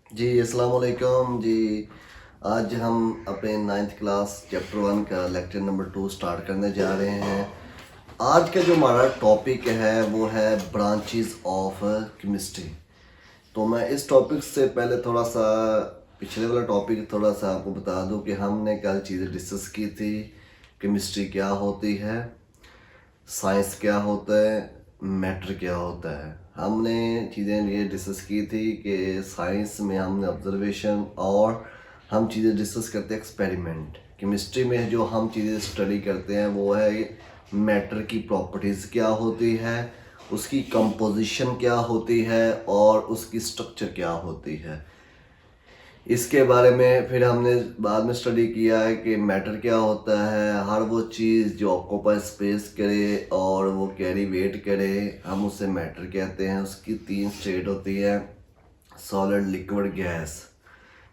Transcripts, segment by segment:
जी अस्सलाम वालेकुम जी। आज हम अपने नाइन्थ क्लास चैप्टर 1 का लेक्चर नंबर 2 स्टार्ट करने जा रहे हैं। आज का जो हमारा टॉपिक है वो है ब्रांचेस ऑफ केमिस्ट्री। तो मैं इस टॉपिक से पहले थोड़ा सा पिछले वाला टॉपिक थोड़ा सा आपको बता दूं कि हमने कल चीज़ें डिस्कस की थी। केमिस्ट्री क्या होती है, साइंस क्या होता है, मैटर क्या होता है। हमने चीज़ें ये डिस्कस की थी कि साइंस में हमने ऑब्जर्वेशन और हम चीज़ें डिस्कस करते हैं एक्सपेरिमेंट। केमिस्ट्री में जो हम चीज़ें स्टडी करते हैं वो है मैटर की प्रॉपर्टीज़ क्या होती है, उसकी कंपोजिशन क्या होती है और उसकी स्ट्रक्चर क्या होती है। इसके बारे में फिर हमने बाद में स्टडी किया है कि मैटर क्या होता है। हर वो चीज़ जो ऑक्यूपाई स्पेस करे और वो कैरी वेट करे, हम उसे मैटर कहते हैं। उसकी 3 स्टेट होती है, सॉलिड, लिक्विड, गैस।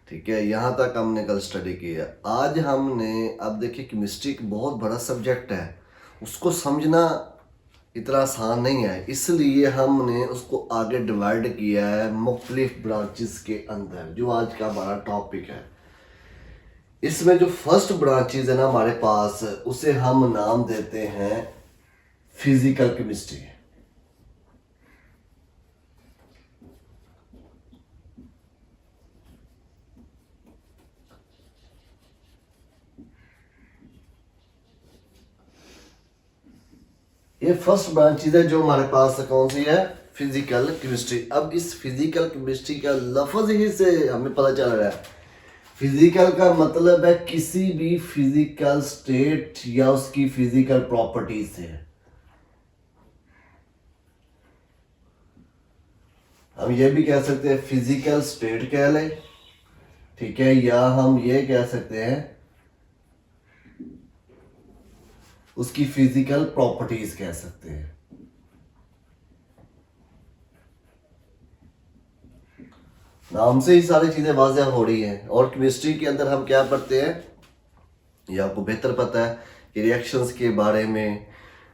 ठीक है, यहाँ तक हमने कल स्टडी किया। आज हमने अब देखिए केमिस्ट्री एक बहुत बड़ा सब्जेक्ट है, उसको समझना इतना आसान नहीं है, इसलिए हमने उसको आगे डिवाइड किया है मुख्तलिफ ब्रांचेस के अंदर, जो आज का हमारा टॉपिक है। इसमें जो फर्स्ट ब्रांचेस है ना हमारे पास, उसे हम नाम देते हैं फिजिकल केमिस्ट्री। ये फर्स्ट ब्रांचेस है जो हमारे पास कौन सी है, फिजिकल केमिस्ट्री। अब इस फिजिकल केमिस्ट्री का लफ्ज ही से हमें पता चल रहा है, फिजिकल का मतलब है किसी भी फिजिकल स्टेट या उसकी फिजिकल प्रॉपर्टी से। हम ये भी कह सकते हैं फिजिकल स्टेट कह लें, ठीक है, या हम ये कह सकते हैं उसकी फिजिकल प्रॉपर्टीज कह सकते हैं। नाम से ही सारी चीजें वाज़ेह हो रही हैं। और केमिस्ट्री के अंदर हम क्या पढ़ते हैं, ये आपको बेहतर पता है कि रिएक्शंस के बारे में,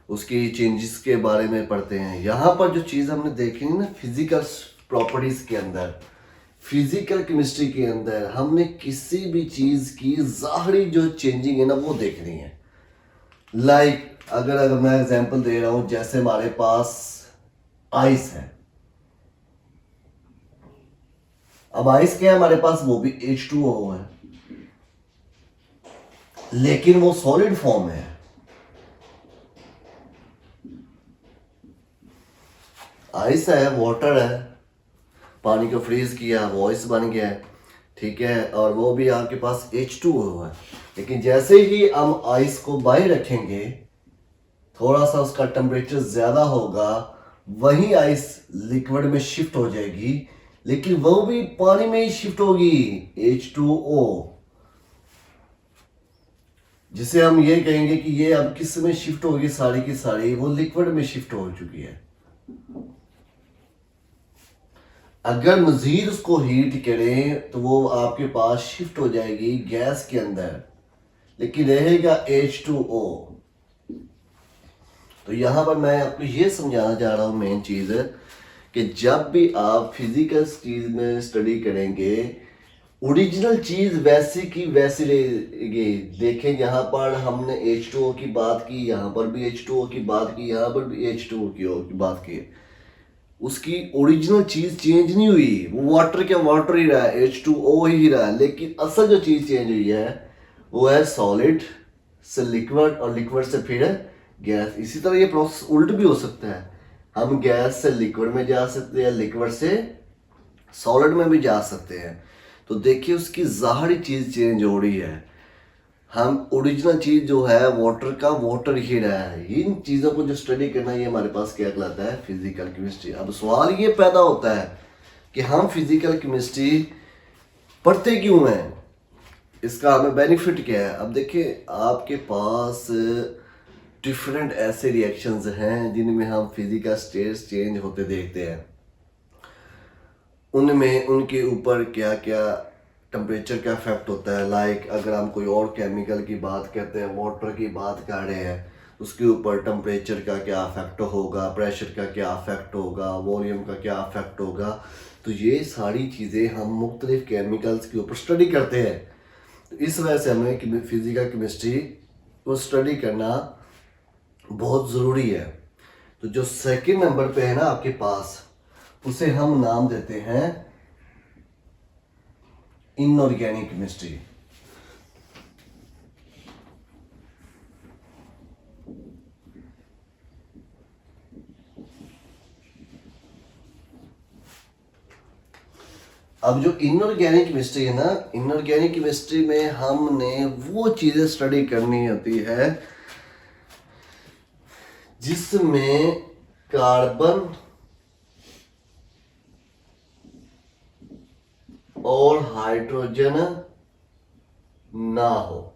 उसकी चेंजेस के बारे में पढ़ते हैं। यहाँ पर जो चीज़ हमने देखी ना फिजिकल प्रॉपर्टीज के अंदर, फिजिकल केमिस्ट्री के अंदर हमने किसी भी चीज़ की ज़ाहरी जो चेंजिंग है ना वो देखनी है। अगर मैं एग्जांपल दे रहा हूँ, जैसे हमारे पास आइस है। अब आइस क्या है हमारे पास, वो भी H2O है, लेकिन वो सॉलिड फॉर्म है। आइस है, वाटर है, पानी को फ्रीज किया वो आइस बन गया है, ठीक है, और वो भी आपके पास H2O है। लेकिन जैसे ही हम आइस को बाहर रखेंगे, थोड़ा सा उसका टेम्परेचर ज़्यादा होगा, वही आइस लिक्विड में शिफ्ट हो जाएगी, लेकिन वो भी पानी में ही शिफ्ट होगी, H2O, जिसे हम ये कहेंगे कि ये अब किस में शिफ्ट होगी, सारी की सारी वो लिक्विड में शिफ्ट हो चुकी है। अगर मजीद उसको हीट करें तो वो आपके पास शिफ्ट हो जाएगी गैस के अंदर, लेकिन रहेगा H2O। तो यहाँ पर मैं आपको ये समझाना चाह रहा हूँ मेन चीज़, कि जब भी आप फिजिकल चीज़ में स्टडी करेंगे, ओरिजिनल चीज़ वैसी की वैसी रहेगी। देखें, यहाँ पर हमने H2O की बात की, यहाँ पर भी H2O की बात की, यहाँ पर भी H2O की बात की। उसकी ओरिजिनल चीज़ चेंज नहीं हुई, वो वाटर के वाटर ही रहा है, H2O ही रहा है, लेकिन असल जो चीज़ चेंज हुई है वो है सॉलिड से लिक्विड और लिक्विड से फिर गैस। इसी तरह ये प्रोसेस उल्ट भी हो सकता है, हम गैस से लिक्विड में जा सकते हैं, लिक्विड से सॉलिड में भी जा सकते हैं। तो देखिए उसकी ज़ाहरी चीज़ चेंज हो रही है, हम ओरिजिनल चीज़ जो है वाटर का वाटर ही रहा है। इन चीज़ों को जो स्टडी करना, ये हमारे पास क्या कहलाता है, फिजिकल केमिस्ट्री। अब सवाल ये पैदा होता है कि हम फिजिकल केमिस्ट्री पढ़ते क्यों हैं, इसका हमें बेनिफिट क्या है। अब देखिए आपके पास डिफरेंट ऐसे रिएक्शंस हैं जिनमें हम फिजिकल स्टेट्स चेंज होते देखते हैं। उनमें उनके ऊपर क्या क्या टेम्परेचर का इफेक्ट होता है। अगर हम कोई और केमिकल की बात करते हैं, वाटर की बात कर रहे हैं, उसके ऊपर टेम्परेचर का क्या इफेक्ट होगा, प्रेशर का क्या इफेक्ट होगा, वॉल्यूम का क्या इफेक्ट होगा। तो ये सारी चीज़ें हम मुख्तलिफ केमिकल्स के ऊपर स्टडी करते हैं। तो इस वजह से हमें फिजिकल केमिस्ट्री को स्टडी करना बहुत ज़रूरी है। तो जो सेकंड नंबर पे है ना आपके पास, उसे हम नाम देते हैं इनऑर्गेनिक केमिस्ट्री। अब जो इनऑर्गेनिक केमिस्ट्री है ना, इनऑर्गेनिक केमिस्ट्री में हमने वो चीज़ें स्टडी करनी होती है जिसमें कार्बन और हाइड्रोजन ना हो।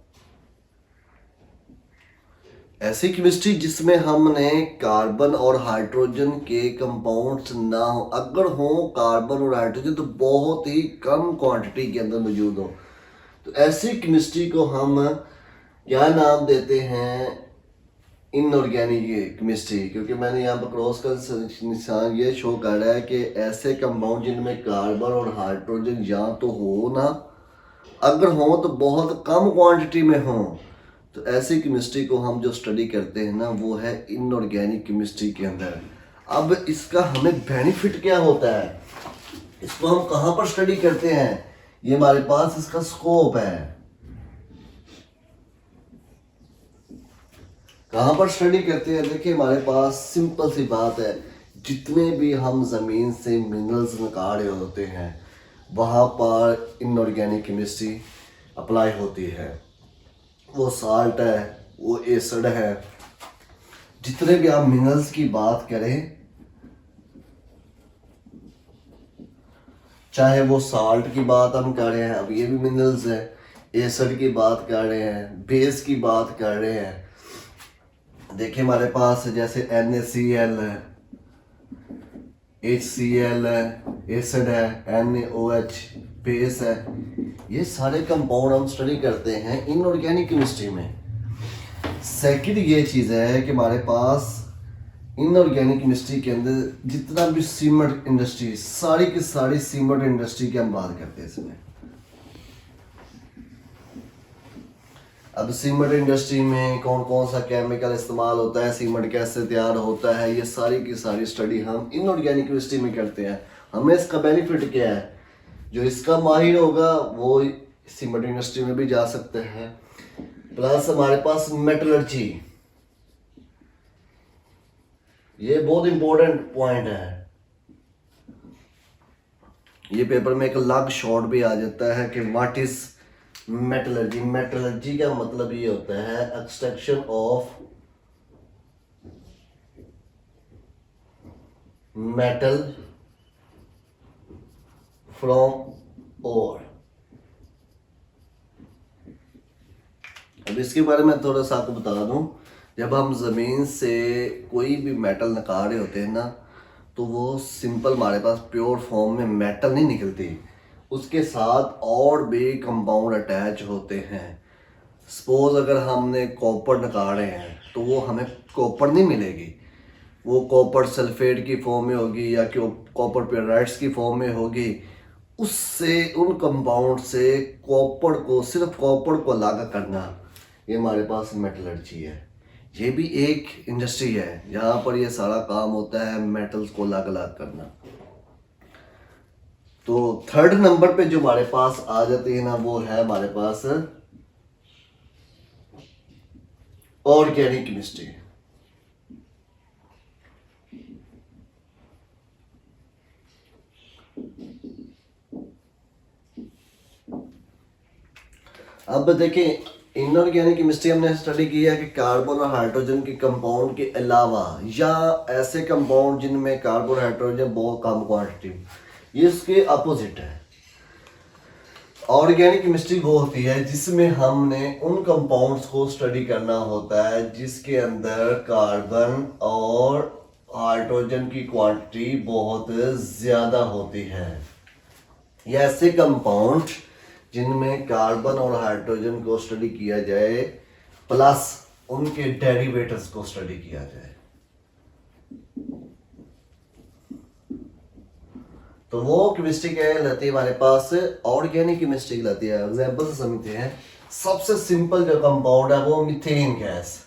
ऐसी केमिस्ट्री जिसमें हमने कार्बन और हाइड्रोजन के कंपाउंड्स ना हो। अगर हो कार्बन और हाइड्रोजन तो बहुत ही कम क्वांटिटी के अंदर मौजूद हो, तो ऐसी केमिस्ट्री को हम क्या नाम देते हैं, इनऑर्गेनिक केमिस्ट्री। क्योंकि मैंने यहाँ पर क्रॉस का निशान ये शो कर रहा है कि ऐसे कंपाउंड जिनमें कार्बन और हाइड्रोजन या तो हो ना, अगर हो तो बहुत कम क्वांटिटी में हो, तो ऐसी केमिस्ट्री को हम जो स्टडी करते हैं ना, वो है इनऑर्गेनिक केमिस्ट्री के अंदर। अब इसका हमें बेनिफिट क्या होता है, इसको हम कहाँ पर स्टडी करते हैं, ये हमारे पास इसका स्कोप है। कहाँ पर स्टडी करते हैं, देखिए हमारे पास सिंपल सी बात है, जितने भी हम ज़मीन से मिनरल्स निकाल रहे होते हैं वहाँ पर इनऑर्गेनिक केमिस्ट्री अप्लाई होती है। वो साल्ट है, वो एसिड है, जितने भी आप मिनरल्स की बात करें, चाहे वो साल्ट की बात हम कर रहे हैं, अब ये भी मिनरल्स है, एसिड की बात कर रहे हैं, बेस की बात कर रहे हैं। देखिए हमारे पास जैसे NaCl है, HCl है, एसिड है, NaOH बेस है, ये सारे कंपाउंड हम स्टडी करते हैं इनऑर्गेनिक केमिस्ट्री में। सेकंड ये चीज़ है कि हमारे पास इनऑर्गेनिक केमिस्ट्री के अंदर जितना भी सीमेंट इंडस्ट्री, सारी की सारी सीमेंट इंडस्ट्री की हम बात करते हैं इसमें। अब सीमेंट इंडस्ट्री में कौन कौन सा केमिकल इस्तेमाल होता है, सीमेंट कैसे तैयार होता है, ये सारी की सारी स्टडी हम इनऑर्गेनिक केमिस्ट्री में करते हैं। हमें इसका बेनिफिट क्या है, जो इसका माहिर होगा वो सीमेंट इंडस्ट्री में भी जा सकते हैं। प्लस हमारे पास मेटलर्जी, ये बहुत इंपॉर्टेंट पॉइंट है। ये पेपर में एक अलग शॉर्ट भी आ जाता है कि व्हाट इज मेटलर्जी। मेटलर्जी का मतलब ये होता है एक्सट्रैक्शन ऑफ मेटल फ्रॉम ओर। अब इसके बारे में थोड़ा सा आपको बता दूं, जब हम ज़मीन से कोई भी मेटल निकाल रहे होते हैं ना, तो वो सिंपल हमारे पास प्योर फॉर्म में मेटल नहीं निकलती, उसके साथ और भी कंपाउंड अटैच होते हैं। सपोज अगर हमने कॉपर निकाल रहे हैं तो वो हमें कॉपर नहीं मिलेगी, वो कॉपर सल्फेट की फॉर्म में होगी या कॉपर पेराइड्स की फॉर्म में होगी। उससे उन कंपाउंड से कॉपर को, सिर्फ कॉपर को अलग करना, ये हमारे पास मेटलर्जी है। ये भी एक इंडस्ट्री है जहाँ पर ये सारा काम होता है, मेटल्स को अलग अलग करना। तो थर्ड नंबर पे जो हमारे पास आ जाती है ना, वो है हमारे पास ऑर्गेनिक केमिस्ट्री। अब देखिए इनऑर्गेनिक केमिस्ट्री हमने स्टडी किया कि कार्बन और हाइड्रोजन के कंपाउंड के अलावा या ऐसे कंपाउंड जिनमें कार्बन और हाइड्रोजन बहुत कम क्वांटिटी, ये इसके अपोजिट है। ऑर्गेनिक केमिस्ट्री वो होती है जिसमें हमने उन कंपाउंड्स को स्टडी करना होता है जिसके अंदर कार्बन और हाइड्रोजन की क्वांटिटी बहुत ज़्यादा होती है। ये ऐसे कंपाउंड जिनमें कार्बन और हाइड्रोजन को स्टडी किया जाए प्लस उनके डेरिवेटिव्स को स्टडी किया जाए। तो वो केमिस्ट्री क्या कहलाती है हमारे पास, ऑर्गेनिक केमिस्ट्री कहलाती है। एग्जाम्पल से समझते हैं। सबसे सिंपल जो कंपाउंड है वो मीथेन गैस,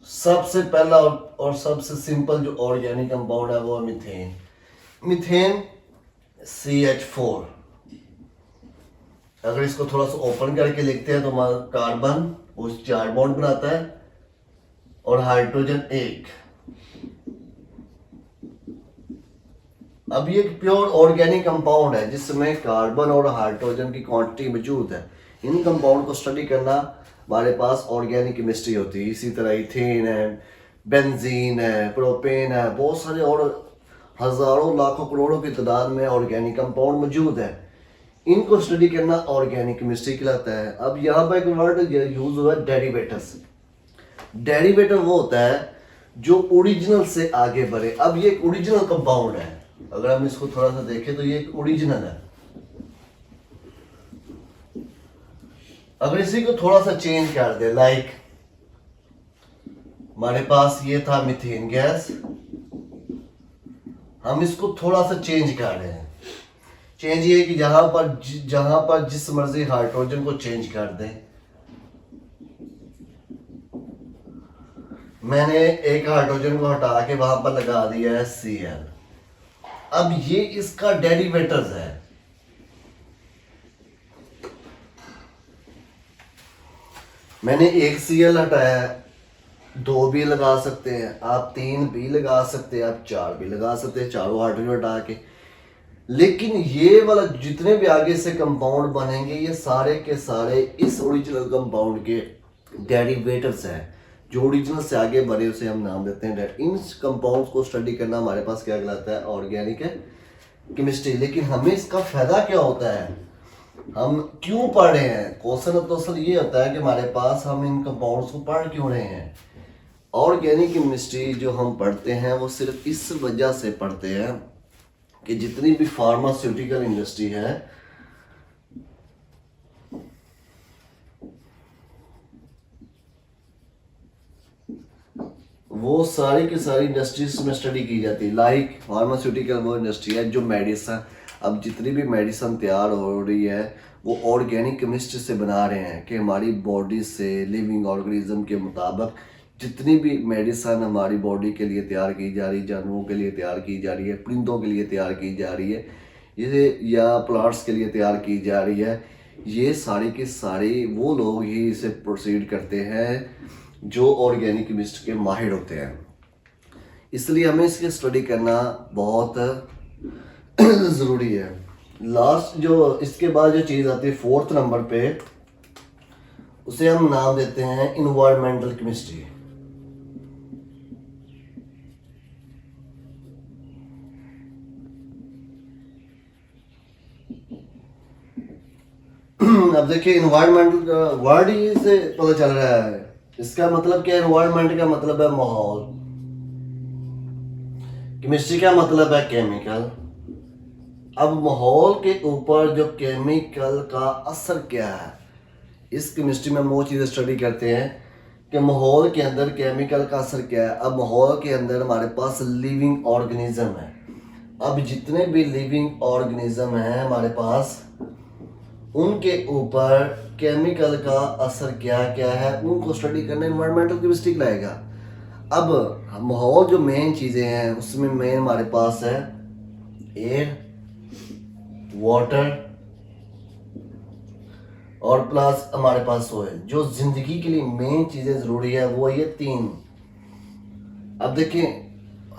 सबसे पहला और सबसे सिंपल जो ऑर्गेनिक कंपाउंड है वो मीथेन। Methane CH4। अगर इसको थोड़ा सा ओपन करके लिखते हैं तो हमारा कार्बन उस 4 बॉन्ड बनाता है और हाइड्रोजन 1। अब ये एक प्योर ऑर्गेनिक कंपाउंड है जिसमें कार्बन और हाइड्रोजन की क्वांटिटी मौजूद है। इन कंपाउंड को स्टडी करना हमारे पास ऑर्गेनिक केमिस्ट्री होती है। इसी तरह इथेन है, बेंजीन है, प्रोपेन है, बहुत सारे और हजारों लाखों करोड़ों की तादाद में ऑर्गेनिक कंपाउंड मौजूद है। इनको स्टडी करना ऑर्गेनिक केमिस्ट्री कहलाता है। अब यहाँ पर एक वर्ड यूज हुआ है डेरिवेटिव्स। डेरिवेटिव वो होता है जो ओरिजिनल से आगे बढ़े। अब ये एक ओरिजिनल कंपाउंड है, अगर हम इसको थोड़ा सा देखें तो ये एक ओरिजिनल है। अगर इसी को थोड़ा सा चेंज कर दे, लाइक हमारे पास ये था मीथेन गैस, हम इसको थोड़ा सा चेंज कर रहे हैं। चेंज ये कि जहां पर जिस मर्जी हाइड्रोजन को चेंज कर दें। मैंने एक हाइड्रोजन को हटा के वहां पर लगा दिया है Cl। अब ये इसका डेरिवेटिव है। मैंने एक Cl हटाया, 2 भी लगा सकते हैं आप, 3 भी लगा सकते हैं आप, 4 भी लगा सकते हैं, चारों हाइड्रोजन हटा के। लेकिन ये वाला जितने भी आगे से कंपाउंड बनेंगे ये सारे के सारे इस ओरिजिनल कंपाउंड के डेरिवेटिव्स हैं। जो ओरिजिनल से आगे बढ़े उसे हम नाम देते हैं। इन कंपाउंड्स को स्टडी करना हमारे पास क्या कहलाता है, ऑर्गेनिक केमिस्ट्री। लेकिन हमें इसका फायदा क्या होता है, हम क्यों पढ़ रहे हैं? क्वेश्चन तो असल ये होता है कि हमारे पास हम इन कंपाउंड्स को पढ़ क्यों रहे हैं। ऑर्गेनिक केमिस्ट्री जो हम पढ़ते हैं वो सिर्फ इस वजह से पढ़ते हैं कि जितनी भी फार्मास्यूटिकल इंडस्ट्री है वो सारी की सारी इंडस्ट्रीज में स्टडी की जाती है। लाइक फार्मास्यूटिकल वो इंडस्ट्री है जो मेडिसिन, अब जितनी भी मेडिसिन तैयार हो रही है वो ऑर्गेनिक केमिस्ट्री से बना रहे हैं कि हमारी बॉडी से लिविंग ऑर्गेनिज्म के मुताबिक जितनी भी मेडिसिन हमारी बॉडी के लिए तैयार की जा रही है, जानवरों के लिए तैयार की जा रही है, परिंदों के लिए तैयार की जा रही है, ये या प्लांट्स के लिए तैयार की जा रही है, ये सारी की सारी वो लोग ही इसे प्रोसीड करते हैं जो ऑर्गेनिक केमिस्ट के माहिर होते हैं। इसलिए हमें इसकी स्टडी करना बहुत ज़रूरी है। लास्ट जो इसके बाद जो चीज़ आती है 4th नंबर पे, उसे हम नाम देते हैं इन्वायरमेंटल केमिस्ट्री। अब देखिए इन्वायरमेंटल का वर्ड ही से पता चल रहा है। इसका मतलब क्या है? एनवायरनमेंट का मतलब है माहौल, केमिस्ट्री का मतलब है केमिकल। अब माहौल के ऊपर जो केमिकल का असर क्या है, इस केमिस्ट्री में हम वो चीज़ें स्टडी करते हैं कि माहौल के अंदर केमिकल का असर क्या है। अब माहौल के अंदर हमारे पास लिविंग ऑर्गेनिज्म है। अब जितने भी लिविंग ऑर्गेनिज्म हैं हमारे पास, उनके ऊपर केमिकल का असर क्या क्या है उनको स्टडी करना एनवायरमेंटल केमिस्ट्री लाएगा। अब माहौल जो मेन चीज़ें हैं उसमें मेन हमारे पास है एयर, वाटर और प्लस हमारे पास सोयल। जो जिंदगी के लिए मेन चीज़ें ज़रूरी है वो ये 3। अब देखिए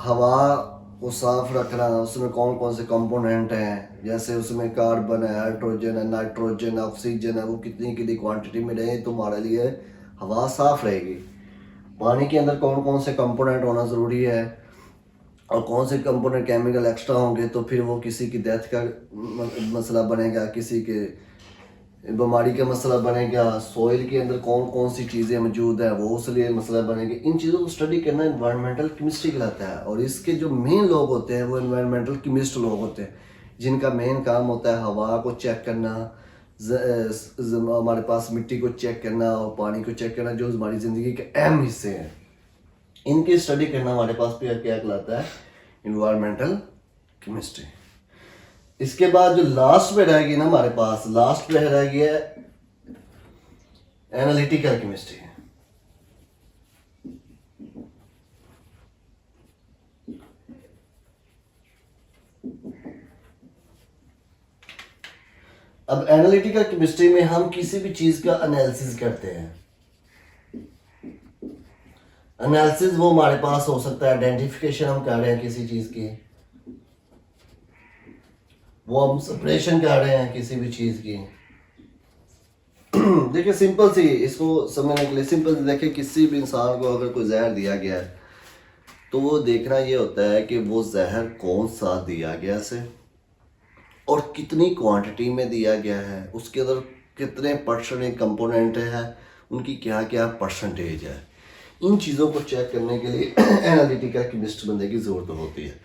हवा को साफ रखना, उसमें कौन कौन से कंपोनेंट हैं, जैसे उसमें कार्बन है, हाइड्रोजन है, नाइट्रोजन है, ऑक्सीजन है, वो कितनी कितनी क्वांटिटी में रहे तो हमारे लिए हवा साफ रहेगी। पानी के अंदर कौन कौन से कंपोनेंट होना ज़रूरी है और कौन से कंपोनेंट केमिकल एक्स्ट्रा होंगे तो फिर वो किसी की डेथ का मसला बनेगा, किसी के बीमारी का मसला बनेगा। सॉइल के अंदर कौन कौन सी चीज़ें मौजूद है वो उसलिए मसला बनेंगे। इन चीज़ों को स्टडी करना एनवायरमेंटल केमिस्ट्री कहलाता है। और इसके जो मेन लोग होते हैं वो एनवायरमेंटल केमिस्ट लोग होते हैं, जिनका मेन काम होता है हवा को चेक करना, हमारे पास मिट्टी को चेक करना और पानी को चेक करना, जो हमारी ज़िंदगी के अहम हिस्से हैं। इनकी स्टडी करना हमारे पास क्या कहलाता है, एनवायरमेंटल केमिस्ट्री। इसके बाद जो लास्ट में रहेगी ना हमारे पास, लास्ट में रहेगी है एनालिटिकल केमिस्ट्री। अब एनालिटिकल केमिस्ट्री में हम किसी भी चीज का एनालिसिस करते हैं। एनालिसिस वो हमारे पास हो सकता है, आइडेंटिफिकेशन हम कर रहे हैं किसी चीज की, वो हम सेपरेशन कर रहे हैं किसी भी चीज की। देखिए सिंपल सी, इसको समझने के लिए सिंपल देखिए, किसी भी इंसान को अगर कोई जहर दिया गया है तो वो देखना ये होता है कि वो जहर कौन सा दिया गया से और कितनी क्वांटिटी में दिया गया है, उसके अंदर कितने परसेंट कंपोनेंट है, उनकी क्या क्या परसेंटेज है। इन चीज़ों को चेक करने के लिए एनालिटिकल केमिस्ट बंदे की ज़रूरत होती है।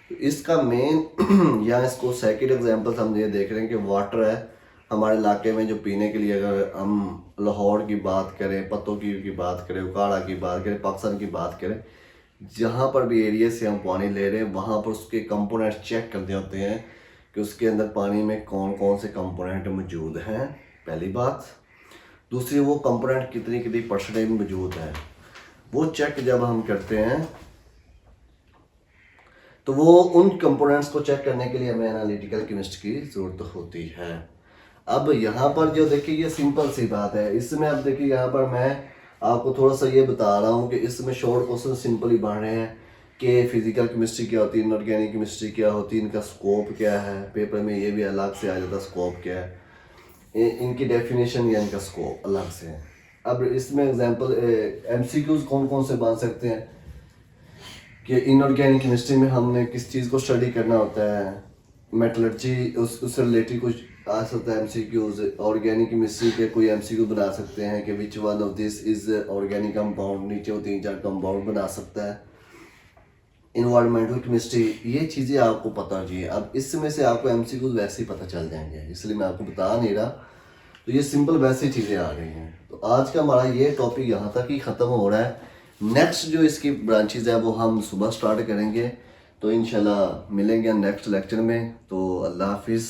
तो इसका मेन या इसको सेकंड एग्जांपल हम ये देख रहे हैं कि वाटर है हमारे इलाके में जो पीने के लिए, अगर हम लाहौर की बात करें, पत्तों की बात करें, उकाड़ा की बात करें, पाकिस्तान की बात करें, जहाँ पर भी एरिया से हम पानी ले रहे हैं वहाँ पर उसके कंपोनेंट चेक करते होते हैं कि उसके अंदर पानी में कौन कौन से कंपोनेंट मौजूद हैं, पहली बात। दूसरी, वो कंपोनेंट कितनी कितनी परसेंटेज में मौजूद है, वो चेक जब हम करते हैं तो वो उन कंपोनेंट्स को चेक करने के लिए हमें एनालिटिकल केमिस्ट की ज़रूरत होती है। अब यहाँ पर जो देखिए ये सिंपल सी बात है, इसमें अब देखिए यहाँ पर मैं आपको थोड़ा सा ये बता रहा हूँ कि इसमें शॉर्ट क्वेश्चन सिंपल ही बन रहे हैं कि फिजिकल केमिस्ट्री क्या होती है, इनऑर्गेनिक केमिस्ट्री क्या होती है, इनका स्कोप क्या है। पेपर में ये भी अलग से आ जाता है स्कोप क्या है, इनकी डेफिनेशन या इनका स्कोप अलग से है। अब इसमें एग्जांपल एमसीक्यूज कौन कौन से बन सकते हैं कि इनऑर्गेनिक केमिस्ट्री में हमने किस चीज़ को स्टडी करना होता है, मेटलर्जी उससे रिलेटेड कुछ आ सकता है एमसीक्यूज। ऑर्गेनिक केमिस्ट्री के कोई एमसीक्यू बना सकते हैं कि which one of this is organic compound, नीचे वो 3-4 कंपाउंड बना सकता है। इन्वायरमेंटल केमिस्ट्री, ये चीज़ें आपको पता चाहिए। अब इसमें से आपको एमसीक्यूज वैसे ही पता चल जाएंगे, इसलिए मैं आपको बता नहीं रहा। तो ये सिंपल वैसी चीज़ें आ रही हैं। तो आज का हमारा ये टॉपिक यहाँ तक ही ख़त्म हो रहा है। नेक्स्ट जो इसकी ब्रांचेज है वो हम सुबह स्टार्ट करेंगे। तो इंशाल्लाह मिलेंगे नेक्स्ट लेक्चर में। तो अल्लाह हाफिज़।